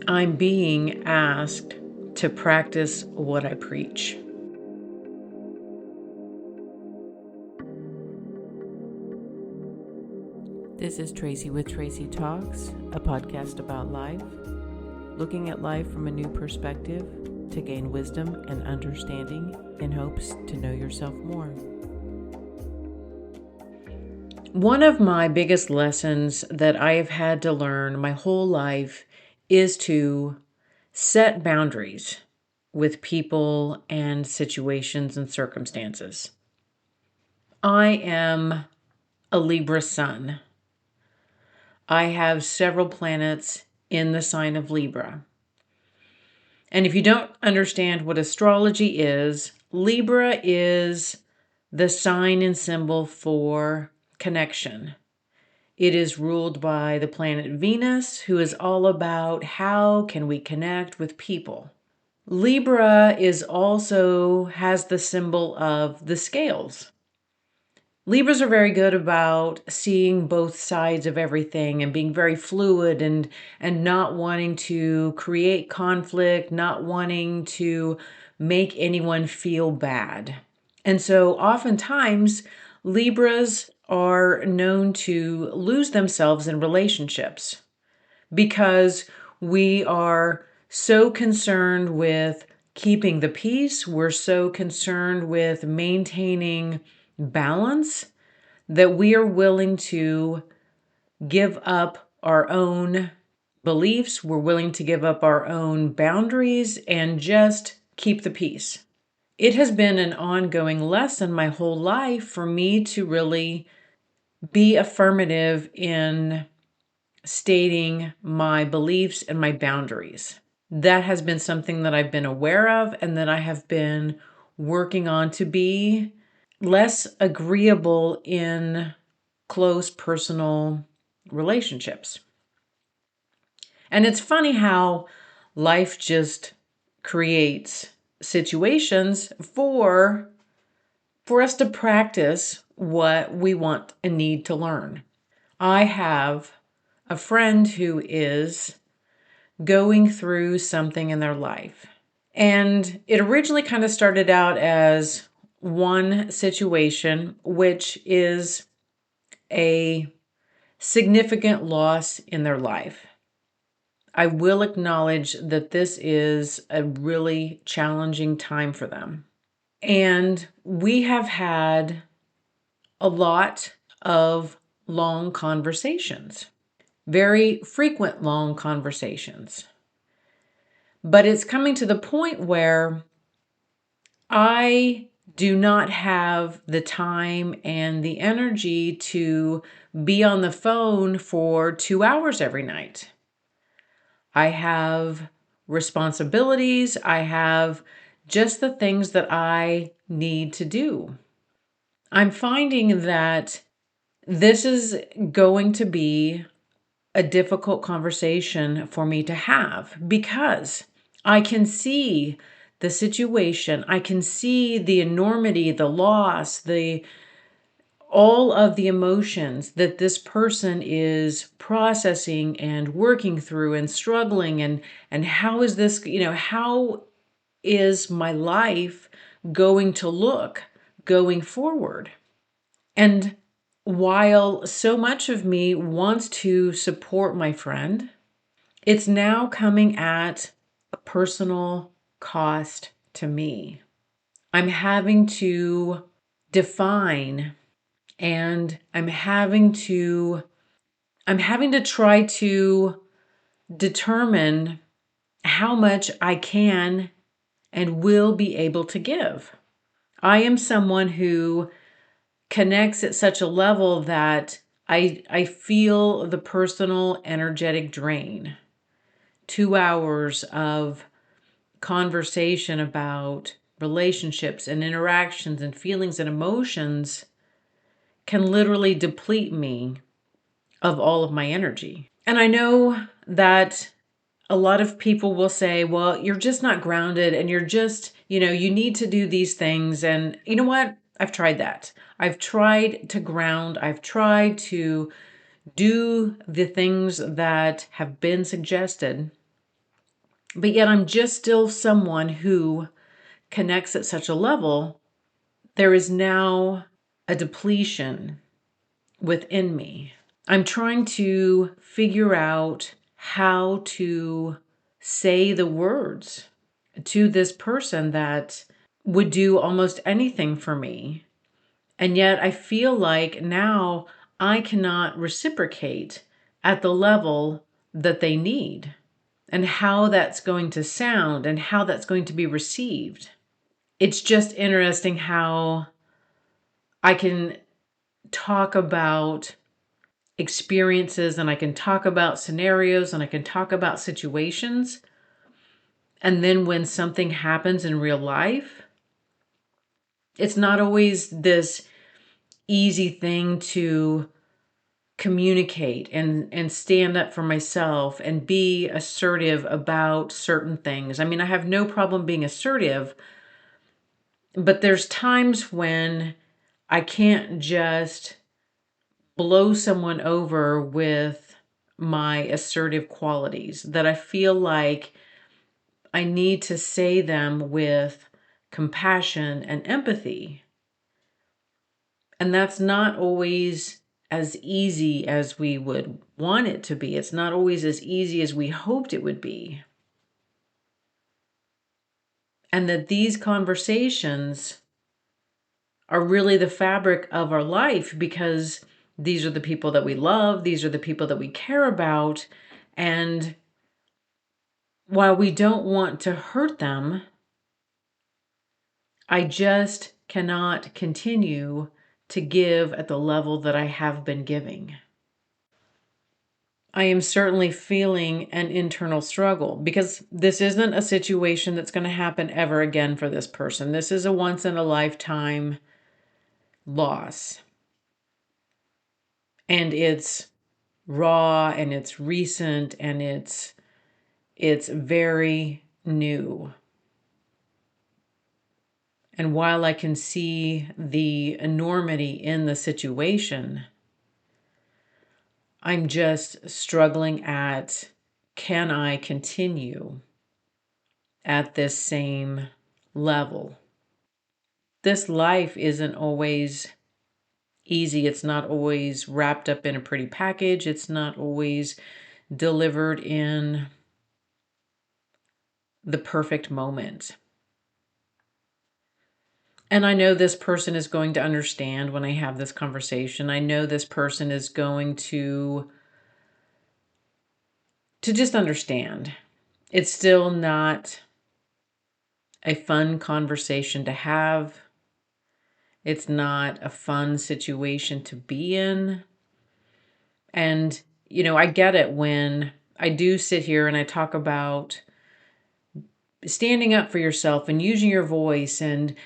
I'm being asked to practice what I preach. This is Tracy with Tracy Talks, a podcast about life, looking at life from a new perspective to gain wisdom and understanding in hopes to know yourself more. One of my biggest lessons that I have had to learn my whole life is to set boundaries with people and situations and circumstances. I am a Libra sun. I have several planets in the sign of Libra. And if you don't understand what astrology is, Libra is the sign and symbol for connection. It is ruled by the planet Venus, who is all about how can we connect with people. Libra is also has the symbol of the scales. Libras are very good about seeing both sides of everything and being very fluid and not wanting to create conflict, not wanting to make anyone feel bad. And so oftentimes Libras are known to lose themselves in relationships because we are so concerned with keeping the peace, we're so concerned with maintaining balance that we are willing to give up our own beliefs, we're willing to give up our own boundaries and just keep the peace. It has been an ongoing lesson my whole life for me to really be affirmative in stating my beliefs and my boundaries. That has been something that I've been aware of and that I have been working on to be less agreeable in close personal relationships. And it's funny how life just creates situations for us to practice what we want and need to learn. I have a friend who is going through something in their life. And it originally kind of started out as one situation, which is a significant loss in their life. I will acknowledge that this is a really challenging time for them. And we have had a lot of long conversations, very frequent long conversations. But it's coming to the point where I do not have the time and the energy to be on the phone for 2 hours every night. I have responsibilities. I have just the things that I need to do. I'm finding that this is going to be a difficult conversation for me to have because I can see the situation. I can see the enormity, the loss, all of the emotions that this person is processing and working through and struggling and how is this, how is my life going to look going forward? And while so much of me wants to support my friend, it's now coming at a personal cost to me. I'm having to define and I'm having to try to determine how much I can and will be able to give. I am someone who connects at such a level that I feel the personal energetic drain. 2 hours of conversation about relationships and interactions and feelings and emotions can literally deplete me of all of my energy. And I know that a lot of people will say, well, you're just not grounded and you're just, you need to do these things. And you know what? I've tried that. I've tried to ground. I've tried to do the things that have been suggested. But yet I'm just still someone who connects at such a level. There is now a depletion within me. I'm trying to figure out how to say the words to this person that would do almost anything for me. And yet I feel like now I cannot reciprocate at the level that they need, and how that's going to sound and how that's going to be received. It's just interesting how I can talk about experiences and I can talk about scenarios and I can talk about situations. And then when something happens in real life, it's not always this easy thing to communicate and stand up for myself and be assertive about certain things. I mean, I have no problem being assertive, but there's times when I can't just blow someone over with my assertive qualities, that I feel like I need to say them with compassion and empathy. And that's not always as easy as we would want it to be. It's not always as easy as we hoped it would be. And that these conversations are really the fabric of our life, because these are the people that we love, these are the people that we care about. And while we don't want to hurt them, I just cannot continue to give at the level that I have been giving. I am certainly feeling an internal struggle, because this isn't a situation that's going to happen ever again for this person. This is a once in a lifetime loss. And it's raw and it's recent and it's very new. And while I can see the enormity in the situation, I'm just struggling at, can I continue at this same level? This life isn't always easy. It's not always wrapped up in a pretty package. It's not always delivered in the perfect moment. And I know this person is going to understand when I have this conversation. I know this person is going to just understand. It's still not a fun conversation to have. It's not a fun situation to be in. And, I get it when I do sit here and I talk about standing up for yourself and using your voice and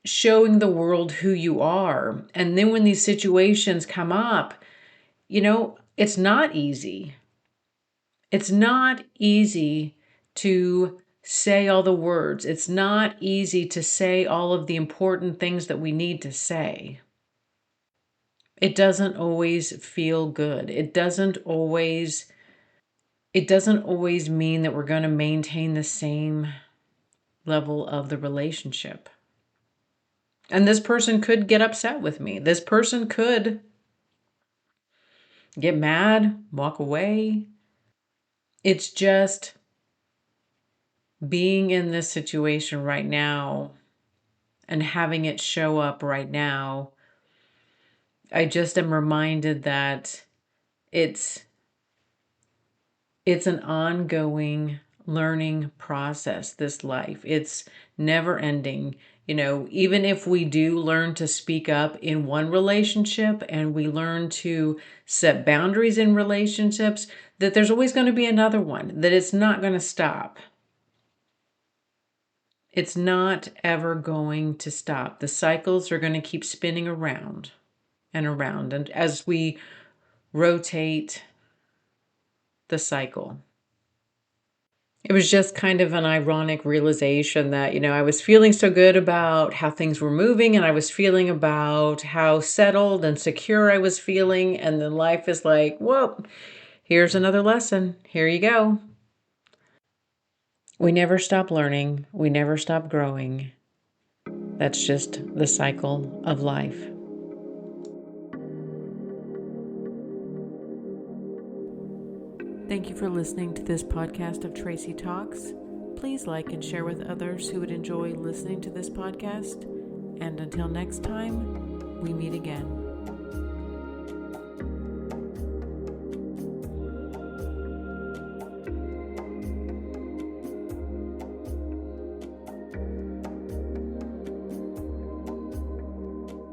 showing the world who you are. And then when these situations come up, it's not easy. It's not easy to say all the words. It's not easy to say all of the important things that we need to say. It doesn't always feel good. It doesn't always mean that we're going to maintain the same level of the relationship. And this person could get upset with me. This person could get mad, walk away. It's just being in this situation right now and having it show up right now. I just am reminded that it's an ongoing learning process, this life. It's never ending. Even if we do learn to speak up in one relationship and we learn to set boundaries in relationships, that there's always going to be another one, that it's not going to stop. It's not ever going to stop. The cycles are going to keep spinning around and around. And as we rotate the cycle, it was just kind of an ironic realization that, I was feeling so good about how things were moving and I was feeling about how settled and secure I was feeling. And then life is like, whoa, here's another lesson. Here you go. We never stop learning. We never stop growing. That's just the cycle of life. Thank you for listening to this podcast of Tracy Talks. Please like and share with others who would enjoy listening to this podcast. And until next time, we meet again.